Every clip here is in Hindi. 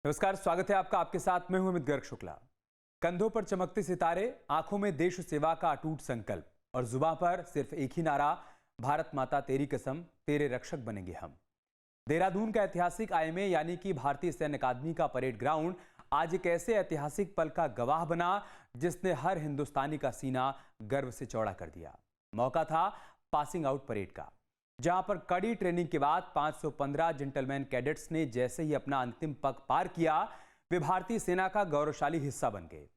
नमस्कार, स्वागत है आपका। आपके साथ मैं हूं अमित गर्ग शुक्ला। कंधों पर चमकते सितारे, आंखों में देश सेवा का अटूट संकल्प और जुबां पर सिर्फ एक ही नारा, भारत माता तेरी कसम, तेरे रक्षक बनेंगे हम। देहरादून का ऐतिहासिक आईएमए यानी कि भारतीय सैन्य अकादमी का परेड ग्राउंड आज एक ऐसे ऐतिहासिक पल का गवाह बना जिसने हर हिंदुस्तानी का सीना गर्व से चौड़ा कर दिया। मौका था पासिंग आउट परेड का, जहां पर कड़ी ट्रेनिंग के बाद 515 जेंटलमैन कैडेट्स ने जैसे ही अपना अंतिम पग पार किया, वे भारतीय सेना का गौरवशाली हिस्सा बन गए।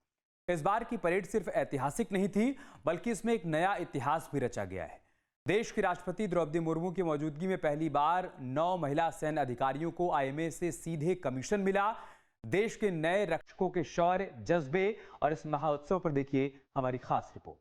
इस बार की परेड सिर्फ ऐतिहासिक नहीं थी, बल्कि इसमें एक नया इतिहास भी रचा गया है। देश की राष्ट्रपति द्रौपदी मुर्मू की मौजूदगी में पहली बार 9 महिला सैन्य अधिकारियों को आईएमए से सीधे कमीशन मिला। देश के नए रक्षकों के शौर्य, जज्बे और इस महोत्सव पर देखिए हमारी खास रिपोर्ट।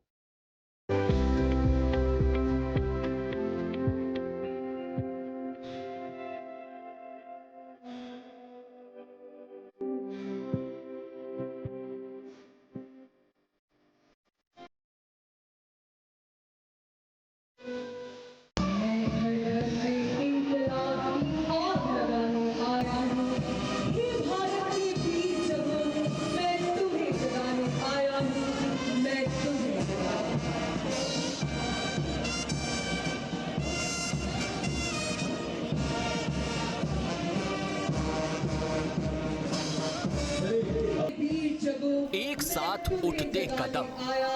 एक साथ उठते कदम,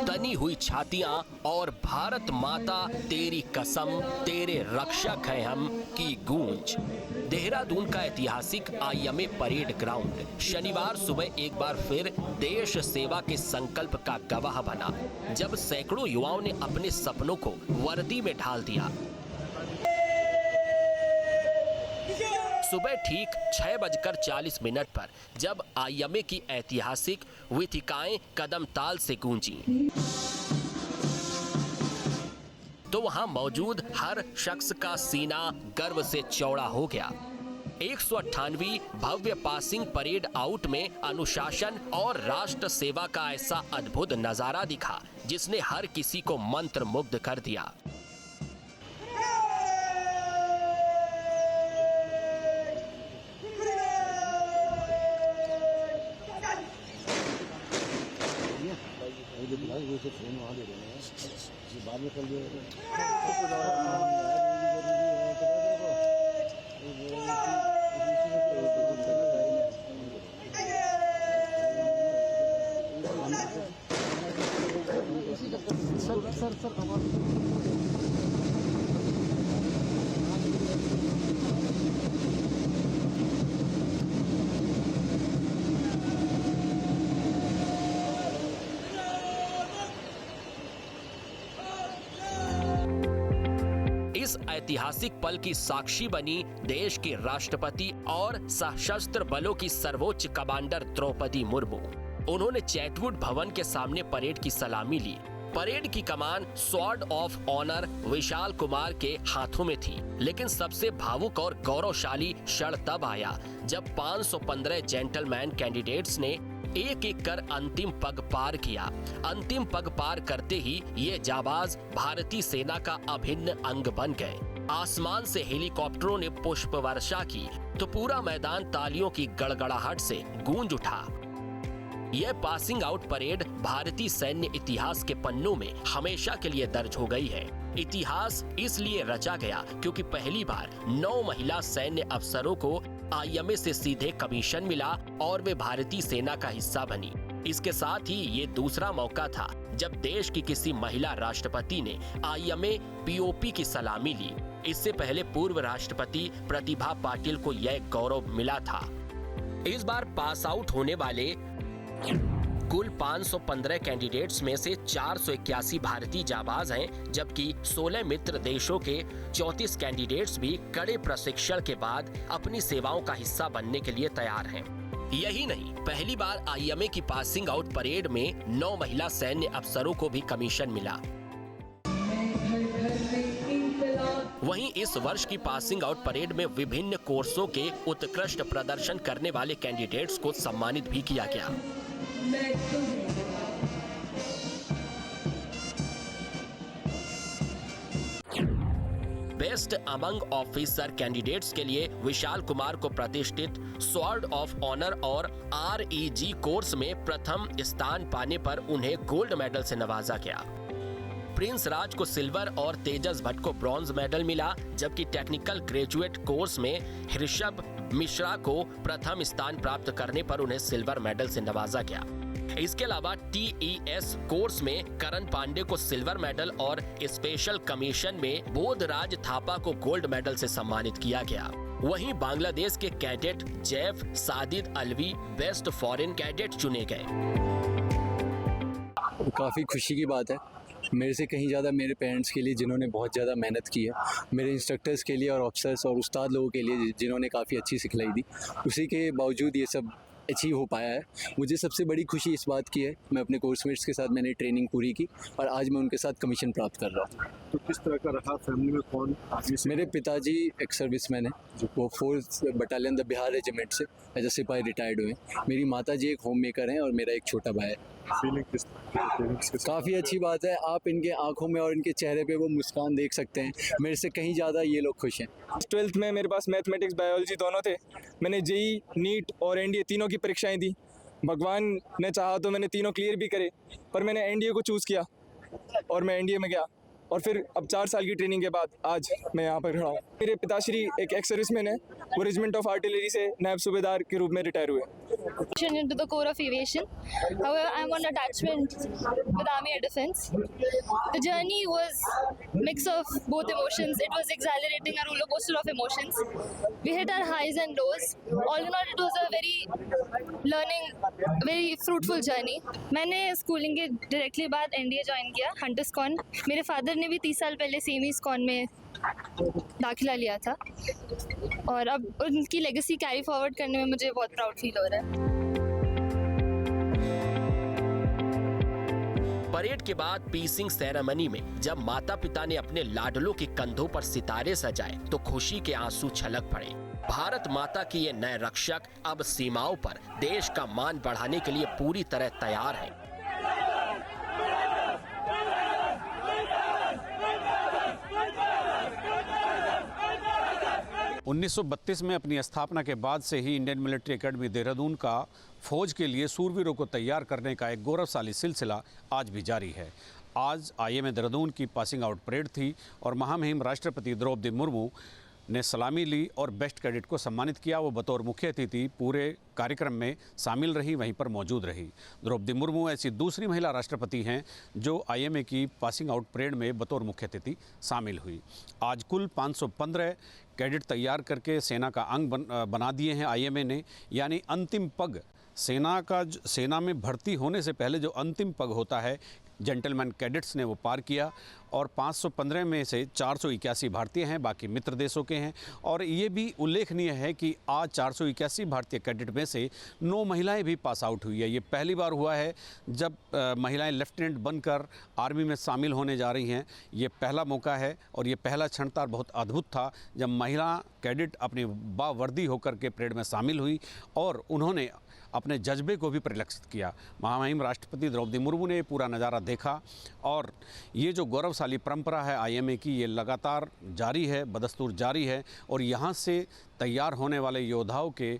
तनी हुई छातियां और भारत माता तेरी कसम, तेरे रक्षक हैं हम की गूंज। देहरादून का ऐतिहासिक आईएमए परेड ग्राउंड शनिवार सुबह एक बार फिर देश सेवा के संकल्प का गवाह बना, जब सैकड़ों युवाओं ने अपने सपनों को वर्दी में ढाल दिया। सुबह ठीक 6:40 पर जब आईएमए की ऐतिहासिक विथिकाएं कदम ताल से गूंजी, तो वहां मौजूद हर शख्स का सीना गर्व से चौड़ा हो गया। 198वीं भव्य पासिंग परेड आउट में अनुशासन और राष्ट्र सेवा का ऐसा अद्भुत नजारा दिखा जिसने हर किसी को मंत्रमुग्ध कर दिया। इस ऐतिहासिक पल की साक्षी बनी देश के राष्ट्रपति और सशस्त्र बलों की सर्वोच्च कमांडर द्रौपदी मुर्मू। उन्होंने चैटवुड भवन के सामने परेड की सलामी ली। परेड की कमान sword of honour Vishal Kumar के हाथों में थी, लेकिन सबसे भावुक और गौरवशाली क्षण तब आया जब 515 जेंटलमैन कैंडिडेट्स ने एक एक कर अंतिम पग पार किया। अंतिम पग पार करते ही ये जाबाज भारतीय सेना का अभिन्न अंग बन गए। आसमान से हेलीकॉप्टरों ने पुष्प वर्षा की तो पूरा मैदान तालियों की गड़गड़ाहट से गूंज उठा। यह पासिंग आउट परेड भारतीय सैन्य इतिहास के पन्नों में हमेशा के लिए दर्ज हो गई है। इतिहास इसलिए रचा गया क्योंकि पहली बार 9 महिला सैन्य अफसरों को आईएमए से सीधे कमीशन मिला और वे भारतीय सेना का हिस्सा बनी। इसके साथ ही ये दूसरा मौका था जब देश की किसी महिला राष्ट्रपति ने आईएमए पीओपी की सलामी ली। इससे पहले पूर्व राष्ट्रपति प्रतिभा पाटिल को यह गौरव मिला था। इस बार पास आउट होने वाले कुल 515 कैंडिडेट्स में से 481 भारतीय जाबाज हैं, जबकि 16 मित्र देशों के 34 कैंडिडेट्स भी कड़े प्रशिक्षण के बाद अपनी सेवाओं का हिस्सा बनने के लिए तैयार हैं। यही नहीं, पहली बार आईएमए की पासिंग आउट परेड में 9 महिला सैन्य अफसरों को भी कमीशन मिला। वहीं इस वर्ष की पासिंग आउट परेड में विभिन्न कोर्सों के उत्कृष्ट प्रदर्शन करने वाले कैंडिडेट्स को सम्मानित भी किया गया। बेस्ट अमंग ऑफिसर कैंडिडेट्स के लिए विशाल कुमार को प्रतिष्ठित स्वॉर्ड ऑफ ऑनर और REG कोर्स में प्रथम स्थान पाने पर उन्हें गोल्ड मेडल से नवाजा गया। प्रिंस राज को सिल्वर और तेजस भट्ट को ब्रॉन्ज मेडल मिला, जबकि टेक्निकल ग्रेजुएट कोर्स में ऋषभ मिश्रा को प्रथम स्थान प्राप्त करने पर उन्हें सिल्वर मेडल से नवाजा गया। इसके अलावा TES कोर्स में करण पांडे को सिल्वर मेडल और स्पेशल कमीशन में बोधराज थापा को गोल्ड मेडल से सम्मानित किया गया। वहीं बांग्लादेश के cadet Jaif Sadid Alvi best foreign cadet चुने गए। काफ़ी खुशी की बात है, मेरे से कहीं ज़्यादा मेरे पेरेंट्स के लिए जिन्होंने बहुत ज़्यादा मेहनत की है, मेरे इंस्ट्रक्टर्स के लिए और ऑफिसर्स और उस्ताद लोगों के लिए जिन्होंने काफ़ी अच्छी सिखलाई दी, उसी के बावजूद ये सब अचीव हो पाया है। मुझे सबसे बड़ी खुशी इस बात की है, मैं अपने कोर्समेट्स के साथ मैंने ट्रेनिंग पूरी की और आज मैं उनके साथ कमीशन प्राप्त कर रहा हूँ। तो किस तरह का रहा फैमिली में, कौन आगे से? मेरे पिताजी एक सर्विसमैन हैं, वो 4th battalion the Bihar regiment से एज अ सिपाही रिटायर्ड हुए हैं। मेरी माता जी एक होम मेकर हैं और मेरा एक छोटा भाई है। फीलिंग किस पेरेंट्स के साथ? काफ़ी अच्छी बात है, आप इनके आंखों में और इनके चेहरे पे वो मुस्कान देख सकते हैं, मेरे से कहीं ज़्यादा ये लोग खुश हैं। 12th में मेरे पास मैथमेटिक्स बायोलॉजी दोनों थे। मैंने JEE, नीट और NDA तीनों की परीक्षाएं दी। भगवान ने चाहा तो मैंने तीनों क्लियर भी करे, पर मैंने NDA को चूज़ किया और मैं NDA में गया और फिर अब 4 साल की ट्रेनिंग के बाद आज मैं यहाँ पर खड़ा हूँ। मेरे पिताश्री एक एक्स सर्विसमैन है, वो रेजिमेंट ऑफ आर्टिलरी से नायब सूबेदार के रूप में रिटायर हुए। Into the Corps of Aviation. However, I'm on attachment with Army Air Defense. The journey was mix of both emotions. It was exhilarating, a roller coaster of emotions. We hit our highs and lows. All in all, it was a very fruitful journey. मैंने स्कूलिंग के डायरेक्टली बाद NDA ज्वाइन किया, हंटर्स कॉन। मेरे फादर ने भी 30 साल पहले सेम ही कॉन में दाखिला लिया था और अब उनकी लेगेसी कैरी फॉरवर्ड करने में मुझे बहुत प्राउड फील हो रहा है। परेड के बाद पीसिंग सेरेमनी में जब माता पिता ने अपने लाडलों के कंधों पर सितारे सजाए तो खुशी के आंसू छलक पड़े। भारत माता की ये नए रक्षक अब सीमाओं पर देश का मान बढ़ाने के लिए पूरी तरह तैयार है। 1932 में अपनी स्थापना के बाद से ही इंडियन मिलिट्री एकेडमी देहरादून का फौज के लिए सूरवीरों को तैयार करने का एक गौरवशाली सिलसिला आज भी जारी है। आज IMA देहरादून की पासिंग आउट परेड थी और महामहिम राष्ट्रपति द्रौपदी मुर्मू ने सलामी ली और बेस्ट कैडेट को सम्मानित किया। वो बतौर मुख्य अतिथि पूरे कार्यक्रम में शामिल रही, वहीं पर मौजूद रही। द्रौपदी मुर्मू ऐसी दूसरी महिला राष्ट्रपति हैं जो IMA की पासिंग आउट परेड में बतौर मुख्य अतिथि शामिल हुई। आज कुल 515 कैडेट तैयार करके सेना का अंग बना दिए हैं IMA ने, यानी अंतिम पग सेना में भर्ती होने से पहले जो अंतिम पग होता है जेंटलमैन कैडेट्स ने वो पार किया और 515 में से 481 भारतीय हैं, बाकी मित्र देशों के हैं। और ये भी उल्लेखनीय है कि आज 481 भारतीय कैडेट में से 9 महिलाएं भी पास आउट हुई है। ये पहली बार हुआ है जब महिलाएं लेफ्टिनेंट बनकर आर्मी में शामिल होने जा रही हैं। ये पहला मौका है और ये पहला क्षण था, बहुत अद्भुत था जब महिला कैडेट अपनी बावर्दी होकर के परेड में शामिल हुई और उन्होंने अपने जज्बे को भी परिलक्षित किया। महामहिम राष्ट्रपति द्रौपदी मुर्मू ने पूरा नज़ारा देखा और ये जो गौरवशाली परंपरा है IMA की, ये लगातार जारी है, बदस्तूर जारी है और यहाँ से तैयार होने वाले योद्धाओं के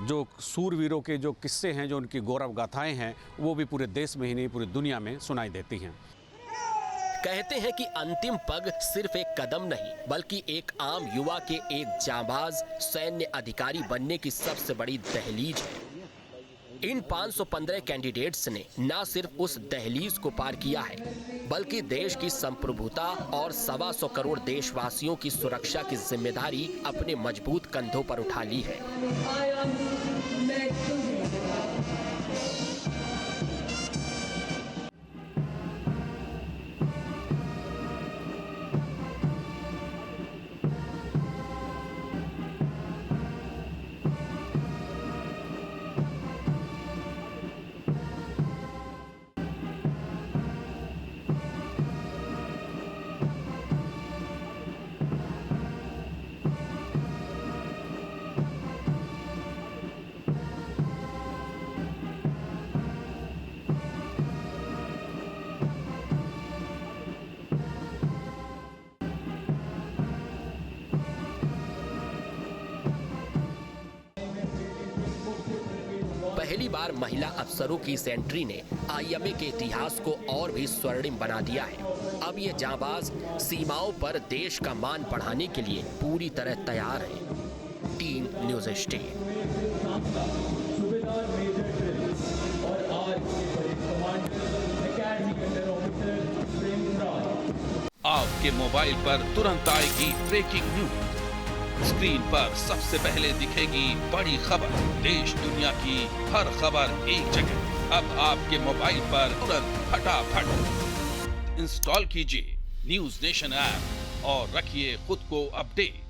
जो सूरवीरों के जो किस्से हैं, जो उनकी गौरव गाथाएँ हैं, वो भी पूरे देश में ही नहीं पूरी दुनिया में सुनाई देती हैं। कहते हैं कि अंतिम पग सिर्फ एक कदम नहीं बल्कि एक आम युवा के एक जांबाज सैन्य अधिकारी बनने की सबसे बड़ी दहलीज है। इन 515 कैंडिडेट्स ने न सिर्फ उस दहलीज को पार किया है बल्कि देश की संप्रभुता और 125 करोड़ देशवासियों की सुरक्षा की जिम्मेदारी अपने मजबूत कंधों पर उठा ली है। पहली बार महिला अफसरों की इस एंट्री ने आईएमए के इतिहास को और भी स्वर्णिम बना दिया है। अब ये जांबाज सीमाओं पर देश का मान बढ़ाने के लिए पूरी तरह तैयार है। Team news 18। आपके मोबाइल पर तुरंत आएगी ब्रेकिंग न्यूज। स्क्रीन पर सबसे पहले दिखेगी बड़ी खबर। देश दुनिया की हर खबर एक जगह। अब आपके मोबाइल पर तुरंत फटाफट इंस्टॉल कीजिए न्यूज़ नेशन ऐप और रखिए खुद को अपडेट।